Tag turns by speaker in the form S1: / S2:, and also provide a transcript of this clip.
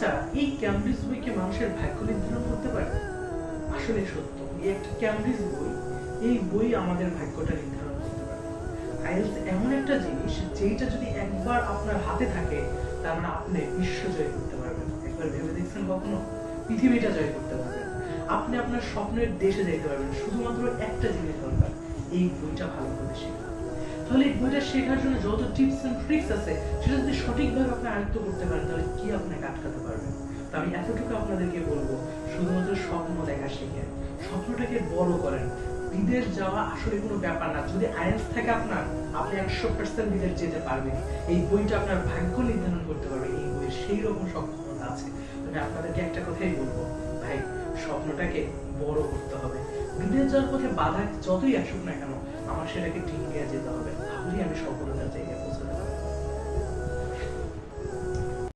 S1: আচ্ছা, এই ক্যামব্রিজ বই কি মানুষের ভাগ্য নির্ধারণ করতে পারে? আসলে সত্য, এই একটা ক্যামব্রিজ বই, এই বই আমাদের ভাগ্যটা নির্ধারণ করতে পারে। আইএলটিএস এমন একটা জিনিস যেটা যদি একবার আপনার হাতে থাকে, তার মানে আপনি বিশ্ব জয় করতে পারবেন। একবার ভেবে দেখছেন কখনো? পৃথিবীটা জয় করতে পারবেন, আপনি আপনার স্বপ্নের দেশে যেতে পারবেন। শুধুমাত্র একটা জিনিস দরকার, এই বইটা ভালো করে শেখা। তাহলে এই বইটা শেখার জন্য যত টিপস এন্ড ট্রিক্স আছে, সেটা যদি সঠিকভাবে আপনি আয়ত্ত করতে পারেন, তাহলে কি আপনাকে আটকাতে পারবেন? তো আমি এতটুকু আপনাদেরকে বলবো, শুধুমাত্র স্বপ্ন দেখা শিখেন, স্বপ্নটাকে বড় করেন। বিদেশ যাওয়া আসলে কোনো ব্যাপার না। যদি আইএলটিএস থাকে আপনার, আপনি 100% বিদেশ যেতে পারবেন। এই বইটা আপনার ভাগ্য নির্ধারণ করতে পারবে। এই বইয়ের সেই রকম সক্ষমতা আছে। আমি আপনাদেরকে একটা কথাই বলবো, ভাই, স্বপ্নটাকে বড় করতে হবে। বিদেশ যাওয়ার পথে বাধা যতই আসুক না কেন, আমার সেটাকে ডিঙ্গিয়ে যেতে হবে। তাহলেই আমি সফলতার জায়গায়